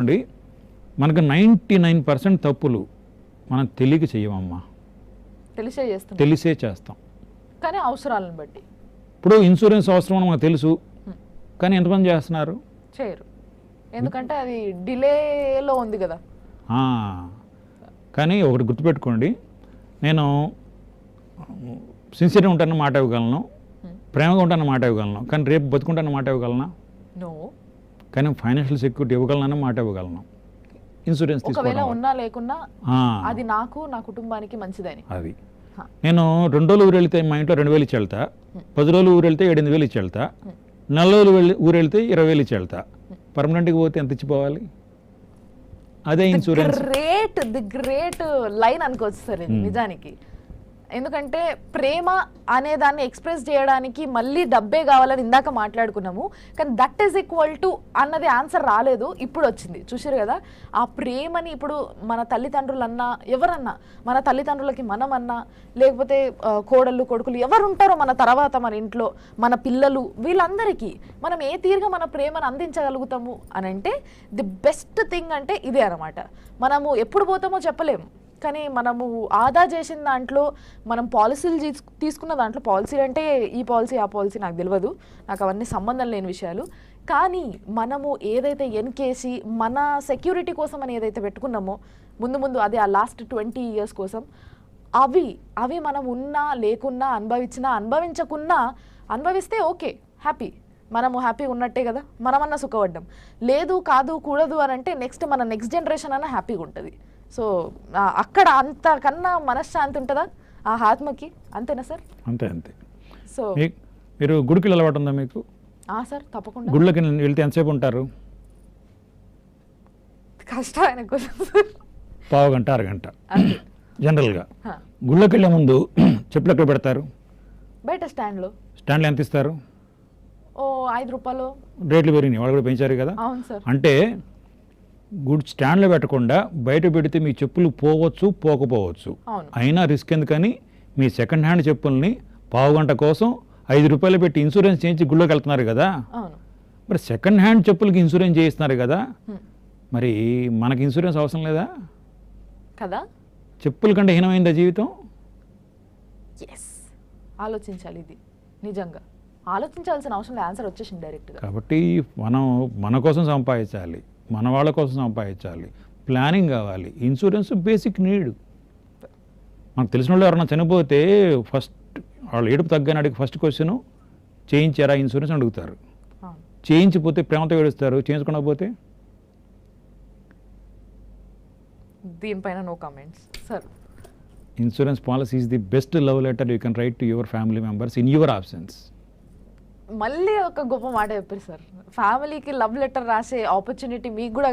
అండి మనకు 99% తప్పులు మనం తెలియక చేయమమ్మా, తెలిసే చేస్తాం. కానీ అవసరాలను బట్టి ఇప్పుడు ఇన్సూరెన్స్ అవసరం అని మనకు తెలుసు, కానీ ఎంతమంది చేస్తున్నారు? చేయరు, ఎందుకంటే అది డిలేలో ఉంది కదా. కానీ ఒకటి గుర్తుపెట్టుకోండి, నేను సిన్సియర్గా ఉంటానని మాట ఇవ్వగలను, ప్రేమగా ఉంటానని మాట ఇవ్వగలను, కానీ రేపు బతుకుంటానని మాట ఇవ్వగలనా? నో. కానీ ఫైనాన్షియల్ సెక్యూరిటీ ఇవ్వగలనని మాట ఇవ్వగలను. ఇన్సూరెన్స్ ఒకవేళ ఉన్నా లేకున్నా అది నాకు నా కుటుంబానికి మంచిదని. అది నేను 2 రోజులు ఊరు వెళ్తే మా ఇంట్లో 2,000 ఇచ్చి వెళ్తా, 10 రోజులు ఊరు వెళ్తే 7,000 ఇచ్చి వెళ్తా, 4 రోజులు ఊరు వెళ్తే 20,000 ఇచ్చి వెళ్తా. పర్మనెంట్గా పోతే ఎంత ఇచ్చిపోవాలి? అదే ఇన్సూరెన్స్. ది గ్రేట్ లైన్ అనుకోవచ్చు సార్ ఇది నిజానికి. ఎందుకంటే ప్రేమ అనే దాన్ని ఎక్స్ప్రెస్ చేయడానికి మళ్ళీ డబ్బే కావాలని ఇందాక మాట్లాడుకున్నాము, కానీ దట్ ఈస్ ఈక్వల్ టు అన్నది ఆన్సర్ రాలేదు, ఇప్పుడు వచ్చింది. చూసారు కదా, ఆ ప్రేమని ఇప్పుడు మన తల్లిదండ్రులన్నా ఎవరన్నా, మన తల్లిదండ్రులకి మనమన్నా, లేకపోతే కోడళ్ళు కొడుకులు ఎవరు ఉంటారో మన తర్వాత మన ఇంట్లో మన పిల్లలు, వీళ్ళందరికీ మనం ఏ తీరుగా మన ప్రేమను అందించగలుగుతాము అని అంటే ది బెస్ట్ థింగ్ అంటే ఇదే అనమాట. మనము ఎప్పుడు పోతామో చెప్పలేము, కానీ మనము ఆదా చేసిన దాంట్లో మనం పాలసీలు తీసుకున్న దాంట్లో, పాలసీలు అంటే ఈ పాలసీ ఆ పాలసీ నాకు తెలియదు, నాకు అవన్నీ సంబంధం లేని విషయాలు, కానీ మనము ఏదైతే ఎన్కేసి మన సెక్యూరిటీ కోసం అని ఏదైతే పెట్టుకున్నామో ముందు ముందు, అది ఆ లాస్ట్ 20 years కోసం, అవి మనం ఉన్నా లేకున్నా అనుభవించకున్నా, అనుభవిస్తే ఓకే హ్యాపీ, మనము హ్యాపీగా ఉన్నట్టే కదా, మనమన్నా సుఖపడ్డాం. లేదు కాదు కూడదు అని అంటే మన నెక్స్ట్ జనరేషన్ అన్నా హ్యాపీగా ఉంటుంది. సో అక్కడ అంతకన్నా మనశ్శాంతి ఉంటుందా ఆ ఆత్మకి? అంతేనా సార్? అంతే అంతే. సో మీరు గుడికి అలవాటు ఉందా మీకు? సార్ తప్పకుండా. గుళ్ళకి వెళ్తే ఎంతసేపు ఉంటారు? కష్టం ఆయన కోసం, పావు గంట అరగంట జనరల్గా. గుళ్ళకి వెళ్ళే ముందు చెప్పులు ఎక్కడ పెడతారు? బయట స్టాండ్లో ఎంత ఇస్తారు? 5 రూపాయలు. రేట్లు పెరిగినాయి, వాళ్ళు కూడా పెంచారు కదా. అవును సార్. అంటే గుడ్ స్టాండ్లో పెట్టకుండా బయట పెడితే మీ చెప్పులు పోవచ్చు పోకపోవచ్చు, అయినా రిస్క్ ఎందుకని మీ సెకండ్ హ్యాండ్ చెప్పుల్ని పావు గంట కోసం 5 రూపాయలు పెట్టి ఇన్సూరెన్స్ చేయించి గుళ్ళోకి వెళ్తున్నారు కదా. మరి సెకండ్ హ్యాండ్ చెప్పులకి ఇన్సూరెన్స్ చేయిస్తున్నారు కదా, మరి మనకి ఇన్సూరెన్స్ అవసరం లేదా కదా? చెప్పుల కంటే హీనమైందా జీవితం? ఆలోచించాలి, ఇది నిజంగా ఆలోచించాల్సిన అవసరం లేదు, ఆన్సర్ వచ్చేసింది డైరెక్ట్గా. కాబట్టి మనం మన కోసం సంపాదించాలి, మన వాళ్ళ కోసం సంపాదించాలి, ప్లానింగ్ కావాలి. Insurance basic need. మనకు తెలిసిన వాళ్ళు ఎవరైనా చనిపోతే ఫస్ట్ వాళ్ళు ఏడుపు తగ్గని ఫస్ట్ క్వశ్చన్, చేయించారా ఇన్సూరెన్స్ అడుగుతారు. చేయించిపోతే ప్రేమతో ఏడుస్తారు, చేయించుకున్నా పోతే దీనిపైన no comments sir. Insurance policy is the best love letter you can write to your family members in your absence. మళ్ళీ ఒక గొప్ప మాట చెప్పారు సార్, ఫ్యామిలీకి లవ్ లెటర్ రాసే ఆపర్చునిటీ మీకు కూడా